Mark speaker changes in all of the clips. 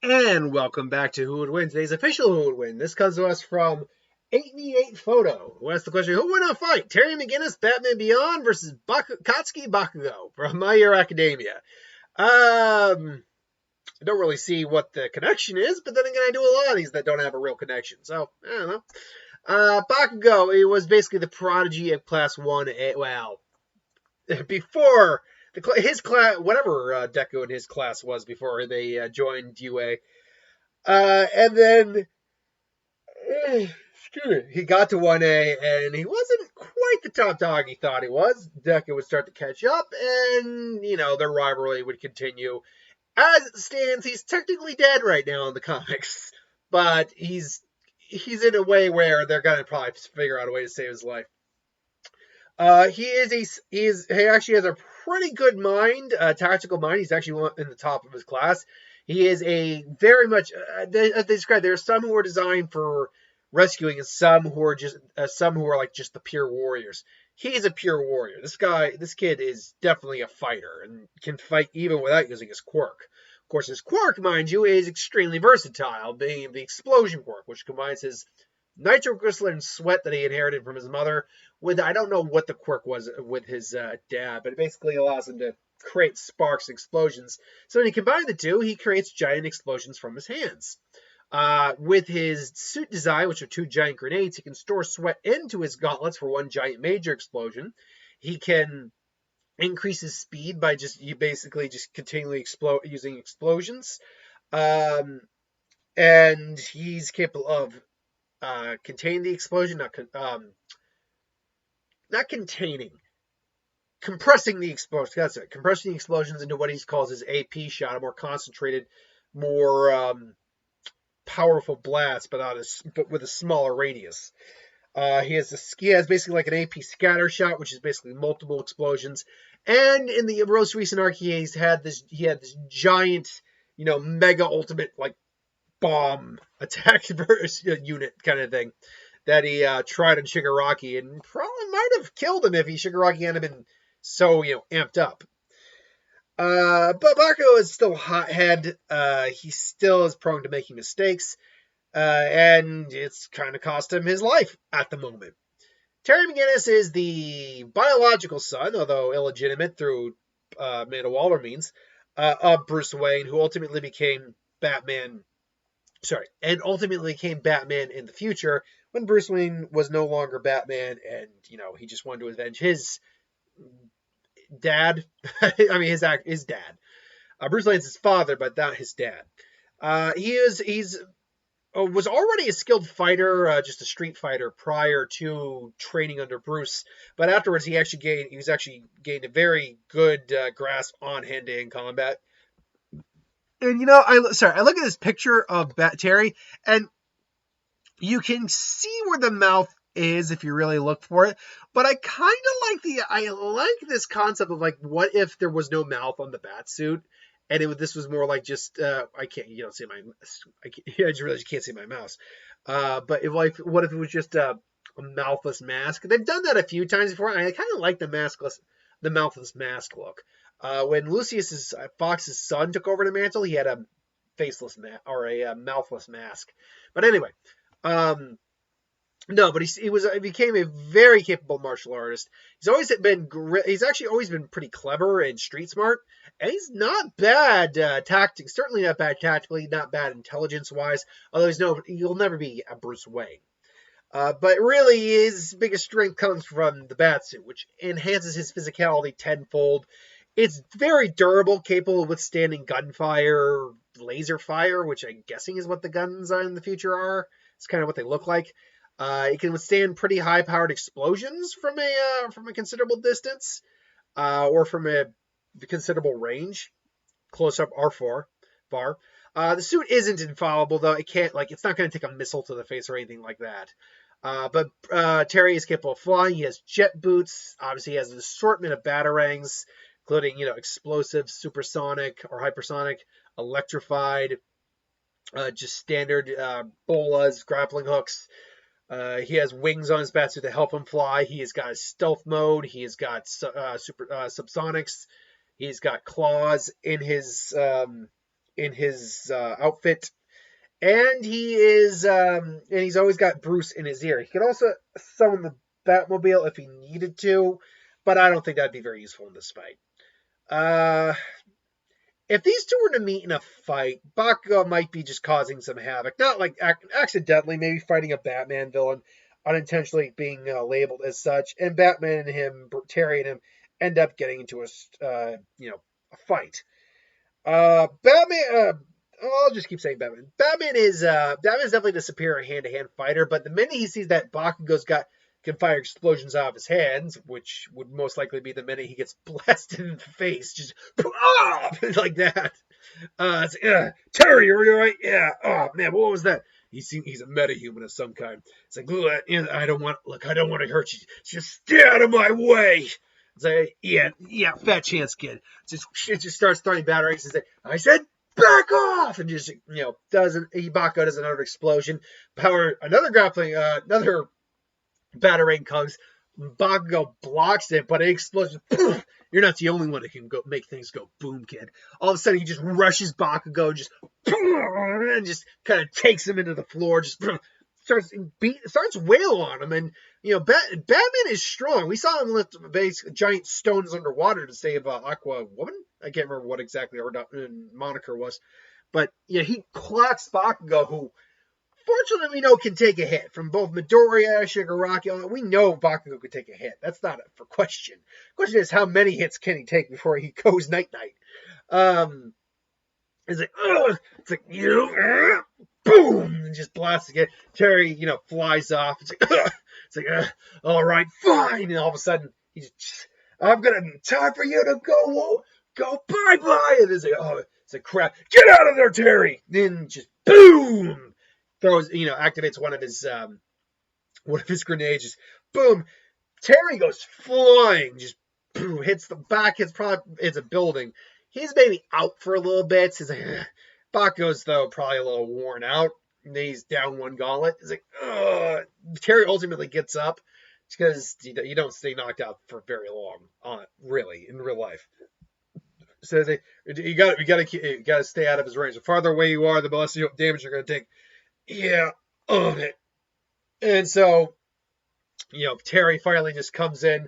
Speaker 1: And welcome back to Who Would Win. Today's official Who Would Win. This comes to us from 8v8 Photo, who asked the question, who would win a fight? Terry McGinnis, Batman Beyond versus Katsuki Bakugo from My Hero Academia. I don't really see what the connection is, but then again, I do a lot of these that don't have a real connection. So, I don't know. Bakugo, he was basically the prodigy of Class 1A. Well, before his class, whatever Deku in his class was before they joined UA. And then he got to 1A, and he wasn't quite the top dog he thought he was. Deku would start to catch up, and, their rivalry would continue. As it stands, he's technically dead right now in the comics, but he's in a way where they're going to probably figure out a way to save his life. He actually has a pretty good mind, tactical mind. He's actually in the top of his class. He is a very much they describe. There are some who are designed for rescuing, and some who are like just the pure warriors. He's a pure warrior. This kid is definitely a fighter and can fight even without using his quirk. Of course, his quirk, mind you, is extremely versatile, being the explosion quirk, which combines his nitroglycerin sweat that he inherited from his mother with, I don't know what the quirk was with his dad, but it basically allows him to create sparks and explosions. So when you combine the two, he creates giant explosions from his hands. With his suit design, which are two giant grenades, he can store sweat into his gauntlets for one giant major explosion. He can increase his speed by basically continually using explosions. And he's capable of containing the explosion, not containing, compressing the explosion. That's it. Compressing the explosions into what he calls his AP shot, a more concentrated, more powerful blast, but with a smaller radius. He has basically like an AP scatter shot, which is basically multiple explosions. And in the most recent arc, he had this giant, mega ultimate like bomb attack unit kind of thing that he tried on Shigaraki, and probably might have killed him if Shigaraki hadn't been so amped up. But Bakugo is still a hothead. He still is prone to making mistakes, and it's kind of cost him his life at the moment. Terry McGinnis is the biological son, although illegitimate through Amanda Waller means, of Bruce Wayne, who ultimately became Batman. And ultimately became Batman in the future when Bruce Wayne was no longer Batman, and he just wanted to avenge his dad. I mean, his dad. Bruce Wayne's his father, but not his dad. He's was already a skilled fighter, just a street fighter prior to training under Bruce. But afterwards, he actually gained a very good grasp on hand-to-hand combat. And I look at this picture of Terry, and you can see where the mouth is if you really look for it. But I kind of like this concept of like, what if there was no mouth on the bat suit, and this was more like just I can't see my I just realized you can't see my mouse. But what if it was just a mouthless mask? They've done that a few times before. And I kind of like the mouthless mask look. When Lucius Fox's son took over the mantle, he had a faceless or a mouthless mask. But anyway, no, but he became a very capable martial artist. He's actually always been pretty clever and street smart, and he's not bad certainly not bad tactically, not bad intelligence wise. Although he'll never be a Bruce Wayne. But really, his biggest strength comes from the Batsuit, which enhances his physicality tenfold. It's very durable, capable of withstanding gunfire, laser fire, which I'm guessing is what the guns in the future are. It's kind of what they look like. It can withstand pretty high-powered explosions from a considerable distance, or from a considerable range, close up or far. The suit isn't infallible, though. It's not going to take a missile to the face or anything like that. But Terry is capable of flying. He has jet boots. Obviously, he has an assortment of batarangs, including explosive, supersonic or hypersonic, electrified, just standard bolas, grappling hooks. He has wings on his batsuit to help him fly. He has got a stealth mode. He has got subsonics. He's got claws in his in his outfit. And he's always got Bruce in his ear. He could also summon the Batmobile if he needed to, but I don't think that'd be very useful in this fight. Uh, if these two were to meet in a fight, Bakugo might be just causing some havoc. Not like accidentally, maybe fighting a Batman villain, unintentionally being labeled as such, and Batman and him, Terry and him, end up getting into a fight. Batman. I'll just keep saying Batman. Batman's definitely the superior hand-to-hand fighter, but the minute he sees that Bakugo's can fire explosions out of his hands, which would most likely be the minute he gets blasted in the face, just like that. Terry, are you right? Yeah. Oh man, what was that? He's a metahuman of some kind. It's like, I don't want to hurt you. Just stay out of my way. It's like, yeah, fat chance, kid. It just starts throwing batarangs and say, I said, back off, and just Bakugo does another explosion. Another batarang comes. Bakugo blocks it, but it explodes. You're not the only one that can make things go boom, kid. All of a sudden, he just rushes Bakugo, and just kind of takes him into the floor, just starts wail on him. And Batman is strong. We saw him lift giant stones underwater to save Aqua Woman. I can't remember what exactly her moniker was, but he clocks Bakugo, who fortunately we know can take a hit from both Midoriya, Shigaraki. We know Bakugo could take a hit. That's not for question. The question is, how many hits can he take before he goes night-night? It's like, boom, and just blasts again. Terry, flies off. It's like, all right, fine. And all of a sudden, I'm gonna time for you to go bye-bye. And it's like, crap. Get out of there, Terry. Then just boom, activates one of his grenades. Just boom. Terry goes flying, just boom, hits the back. It's a building. He's maybe out for a little bit. He's like, Bakugo's though probably a little worn out. He's down one gauntlet. He's like, ugh. Terry ultimately gets up because you don't stay knocked out for very long, really, in real life. So you got to stay out of his range. The farther away you are, the less damage you're going to take. Yeah, own it. And so, Terry finally just comes in,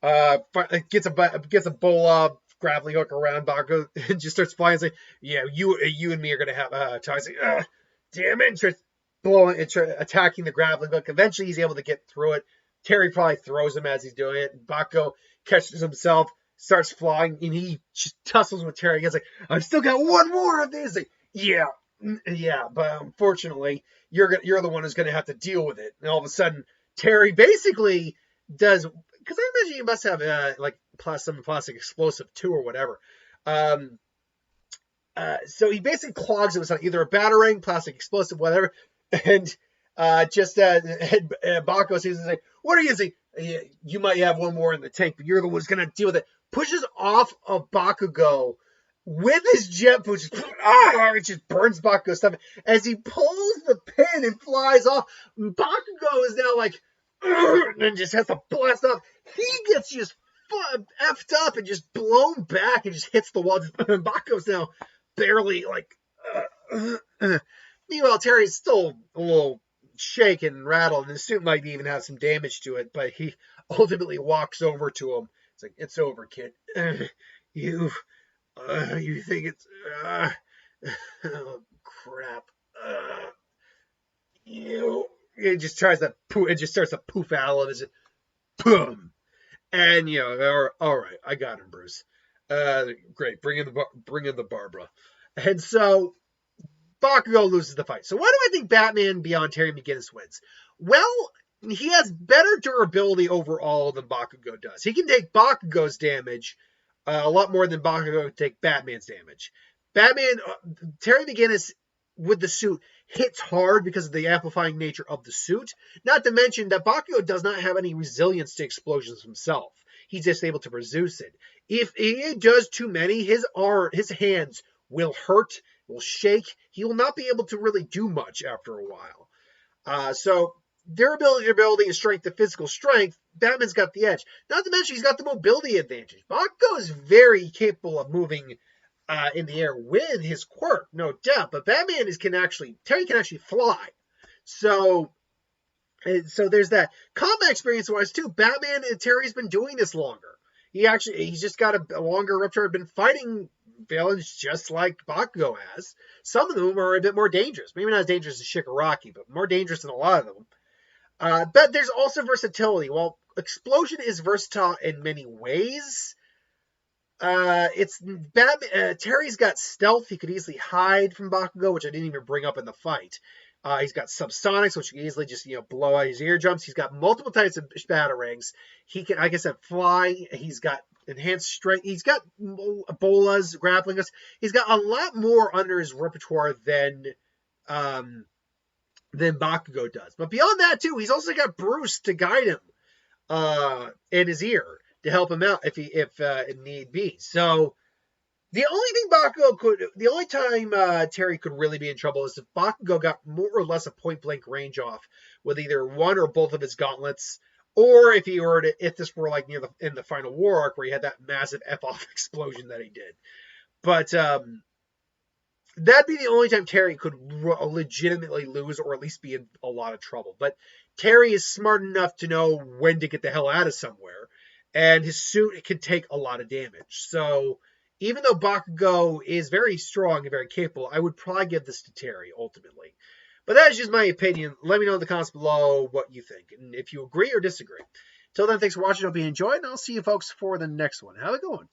Speaker 1: gets a bola grappling hook around Bakugo and just starts flying. It's like, yeah, you and me are gonna have ties. Like, damn it! Attacking the grappling hook. Eventually, he's able to get through it. Terry probably throws him as he's doing it. Bakugo catches himself, starts flying, and he just tussles with Terry. He's like, I've still got one more of this. Like, yeah, but unfortunately, you're the one who's gonna have to deal with it. And all of a sudden, Terry basically does. Because I imagine you must have some plastic explosive too or whatever. So he basically clogs it with either a batarang, plastic explosive, whatever, and Bakugo sees and like, what are you saying? You might have one more in the tank, but you're the one who's gonna deal with it. Pushes off of Bakugo with his jet boost. It just burns Bakugo's stomach as he pulls the pin and flies off. Bakugo is now like. And just has to blast off. He gets just effed up and just blown back and just hits the wall. Bakugo's now barely Meanwhile, Terry's still a little shaken and rattled, and his suit might even have some damage to it, but he ultimately walks over to him. It's like, it's over, kid. You think it's... oh, crap. It just starts to poof out of it. Boom. And all right, I got him, Bruce. Great. Bring in the Barbara. And so Bakugo loses the fight. So why do I think Batman Beyond Terry McGinnis wins? Well, he has better durability overall than Bakugo does. He can take Bakugo's damage a lot more than Bakugo can take Batman's damage. Terry McGinnis with the suit hits hard because of the amplifying nature of the suit. Not to mention that Bakugo does not have any resilience to explosions himself. He's just able to reduce it. If he does too many, his hands will hurt, will shake. He will not be able to really do much after a while. So durability, and strength to physical strength, Batman's got the edge. Not to mention he's got the mobility advantage. Bakugo is very capable of moving in the air with his quirk, no doubt. But Terry can actually fly. So there's that. Combat experience wise too, Batman and Terry's been doing this longer. He's just got a longer repertoire, been fighting villains just like Bakugo has. Some of them are a bit more dangerous. Maybe not as dangerous as Shigaraki, but more dangerous than a lot of them. But there's also versatility. While Explosion is versatile in many ways, it's Batman. Terry's got stealth. He could easily hide from Bakugo, which I didn't even bring up in the fight. He's got subsonics, which can easily just blow out his eardrums. He's got multiple types of batarangs. He can, like I said, fly. He's got enhanced strength. He's got bolas, grappling us. He's got a lot more under his repertoire than Bakugo does. But beyond that, too, he's also got Bruce to guide him in his ear to help him out if need be. So the only time Terry could really be in trouble is if Bakugo got more or less a point blank range off with either one or both of his gauntlets, or if this were like in the final war arc where he had that massive F-off explosion that he did. But that'd be the only time Terry could legitimately lose or at least be in a lot of trouble. But Terry is smart enough to know when to get the hell out of somewhere, and his suit can take a lot of damage. So even though Bakugo is very strong and very capable, I would probably give this to Terry ultimately. But that is just my opinion. Let me know in the comments below what you think, and if you agree or disagree. Till then, thanks for watching. I hope you enjoyed, and I'll see you folks for the next one. How's it going?